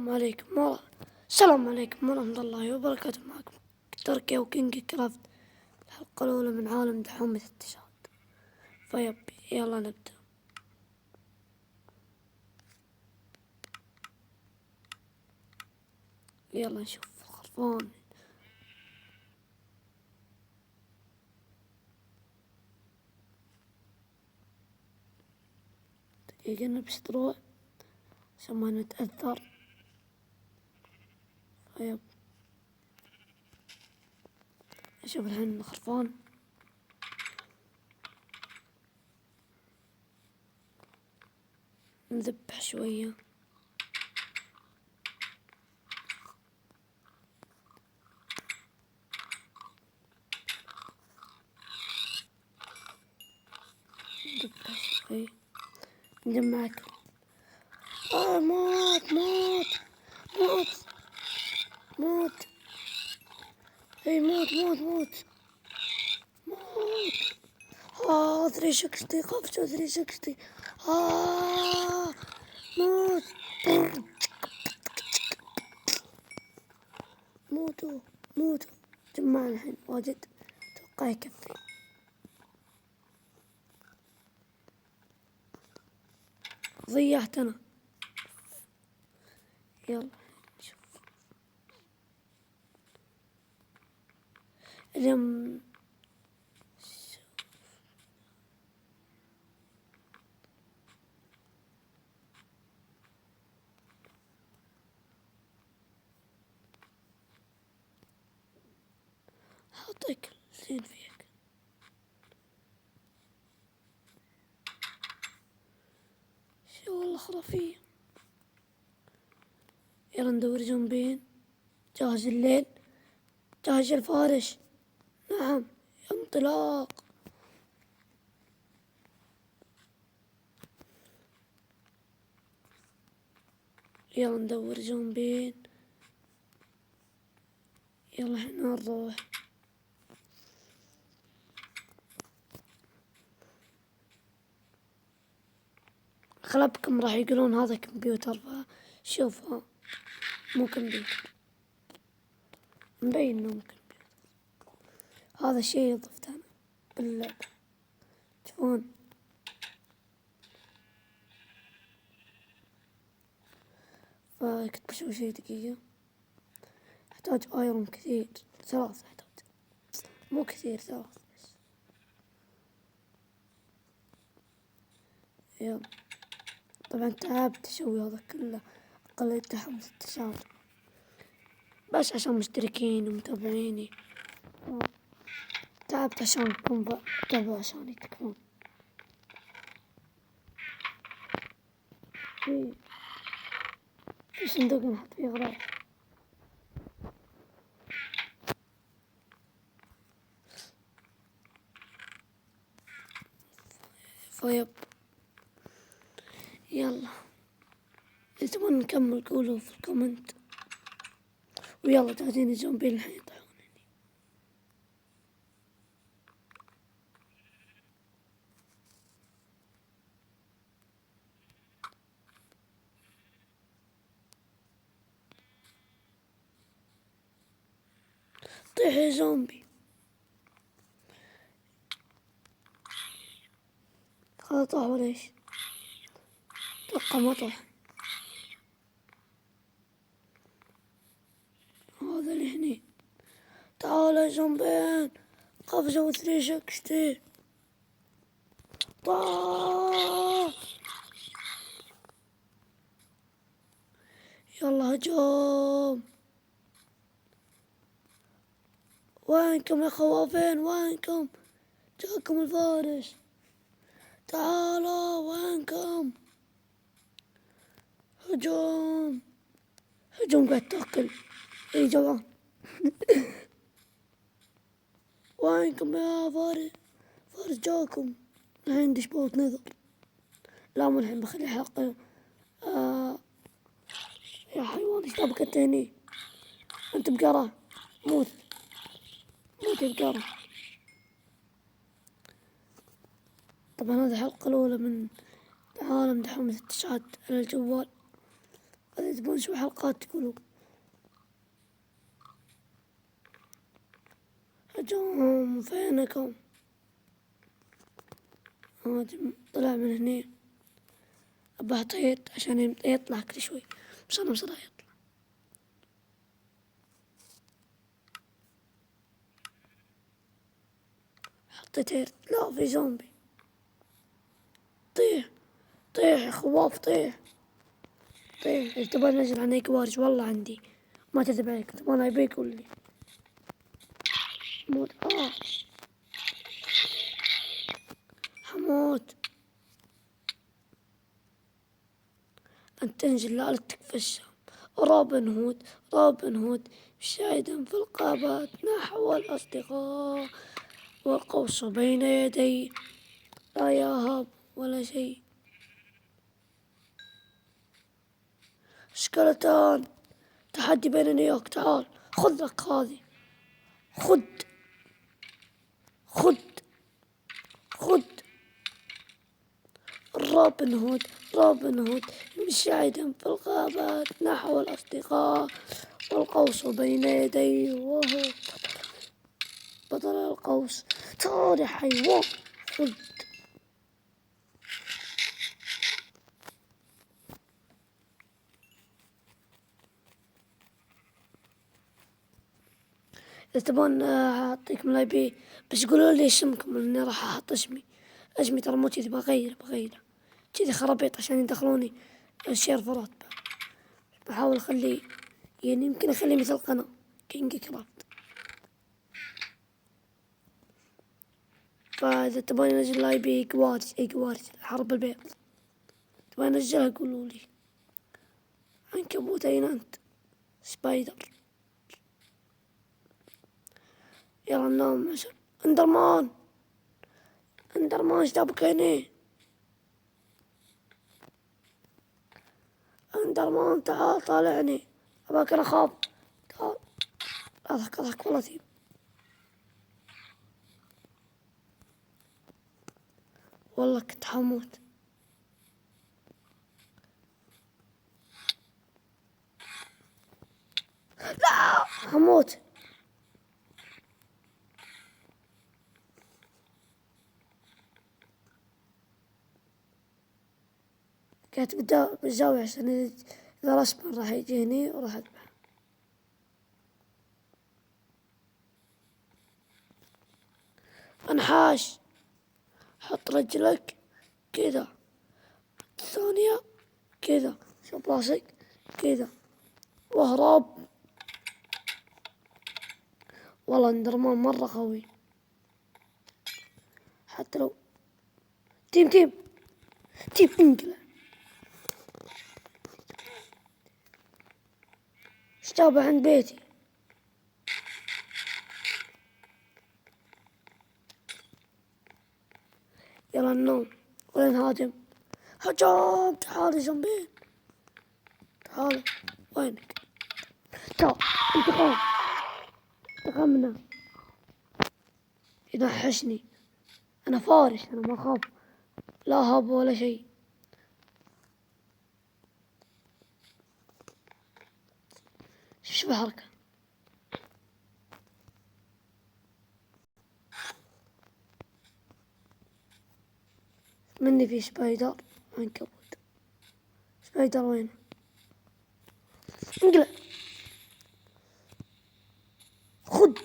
السلام عليكم ورحمة الله وبركاته. معكم تركيا وكينج كرافت، الحلقة الأولى من عالم دحومة التشاد. يلا نبدأ. يلا نشوف الخرفان. دقيقة نلبس دروع عشان ما نتأثر. نشوف الحين الخرفان. نذبح شوية. نجمع أكل. موت موت موت موت. موت موت موت موت. 360 قفزة 360. موت. موتوا. جمعنا الحين واجد، اتوقع يكفي. ضيعت انا. يلا نشوف اليوم. حط اكل زين فيك. شو والله خرافية. يلا ندور جنبين. جاهز الليل، جاهز الفارش. نعم، انطلاق. يلا ندور جنبين. يلا احنا نروح. اغلبكم راح يقولون هذا كمبيوتر، فشوف مو كمبيوتر، مبين انه مو كمبيوتر. هذا الشيء ضفته انا باللعبة، تشوفون. فكنت بسوي شيء. دقيقة، احتاج ايرون كثير، 3 احتاج، مو كثير، 3 بس. يلا طبعا تعبت اسوي هذا كله، اقل تحمس التشاد بس عشان مشتركين ومتابعيني. تعبت عشانكم تابعوا عشاني تكفون. في صندوق نحط فيه أغراض. يلا إذا تبون نكمل قولوا في الكومنت. ويلا تأتيني زومبي الحين يطيحونني. طيح يا زومبي. هذا طاح ولا ايش؟ اتوقع ما طاح. هذا اللي هني. تعال يا زومبين، قفزة و360. طاح. يلا هجوم. وينكم يا خوافين، وينكم؟ جاكم الفارس، تعالوا. وينكم؟ هجوم قاعد تاكل. اي جوعان. وينكم يا فارس جاكم. الحين عندي شبوط نذر. لا مو الحين، بخلي حلقة. يا حيوان ايش تبغى انت هني؟ انت بقرة. موت يا بقرة. طبعا هذه الحلقة الأولى من عالم دحومة التشاد على الجوال. إذا تبون شو حلقات تقولوا. هجوم فينكم. طلع من هنا. أبى حطيت عشان يطلع كل شوي، بس أنا مصدق يطلع. حطيت هيرت. لا في زومبي. طيح طيح يا خواف طيح. طيح. إذا تبغى ننزل عن كوارث والله عندي، ما تذب عليك. تبغى يبيك قول لي. موت. حموت. أن تنزل لآلتك في الشام. روبن هود شاهدا في الغابات نحو الأصدقاء، والقوس بين يدي لا يهاب ولا شيء. سكلتان. تحدي بيننا وياك. تعال خذ لك هذه. خذ خذ خذ. روبن هود مشاهدا في الغابات نحو الأصدقاء، والقوس بين يديه وهو بطل القوس. تعال يا حيوان خذ. إذا تبون أعطيكم لايبي، بس قولوا لي اسمكم لأني راح أحط اسمي ترى مو كذي. بغيره كذي خرابيط عشان يدخلوني الشيرفرات. بحاول أخليه يعني يمكن أخليه مثل قناة كينج كرافت. فإذا تبون أنزل لايبي كوارث حرب البيض تبون أنزلها قولوا لي. عنكبوت أين أنت؟ سبايدر. يلا ننام عشان اندرمان ايش جابك هنا؟ اندرمان تعال طالعني. أباك أنا أخاف. تعال. أضحك والله ثيب. والله كنت حموت. لا حموت. كانت بالزاوية عشان إذا رسمه راح يجيني وراح أذبحه. انحاش. حط رجلك كذا، الثانية كذا، شوف راسك كذا واهرب. والله اندرمان مرة قوي. حتى لو تيم انقلع. ايش جابه عند بيتي؟ يلا النوم ولا نهاجم. هجوم. تعال يا زنبين تعال. وينك؟ تعال. انتقام منه. ينحشني. انا فارس، انا ما اخاف لا هاب ولا شيء. شوف الحركة. مني في سبايدر عنكبوت. سبايدر وين؟ انقلع. خد.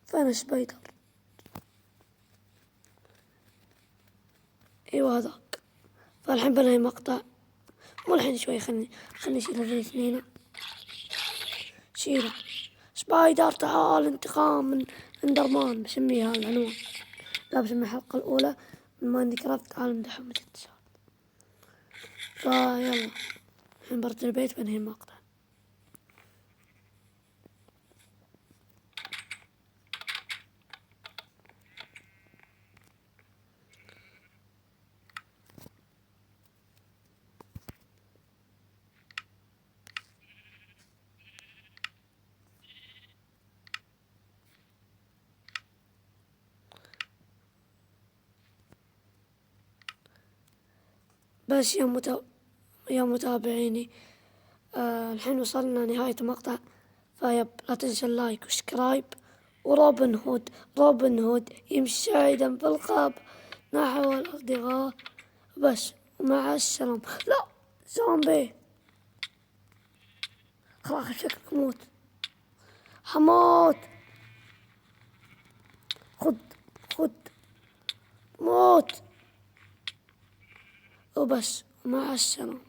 فين سبايدر؟ ايوه هذاك. فالحين بنهي مقطع. مو الحين شوي. خلني اشيل هذين الاثنين. شيله. سبايدر تعال انتقام من اندرمان. بسميها العنوان. لا بسمي الحلقة الأولى من ماينكرافت عالم دحوم الاتصال. فيلا الحين برجع البيت بنهي المقطع. بس يا متابعيني، الحين وصلنا نهاية المقطع، فيب لا تنسى اللايك وسبسكرايب. روبن هود يمشي شاهدا في الغاب نحو الأصدقاء. بس ومع السلامة. لا، زومبي، خلاص شكلك موت، حموت. خد خد، موت. وبس، ومع السلامة.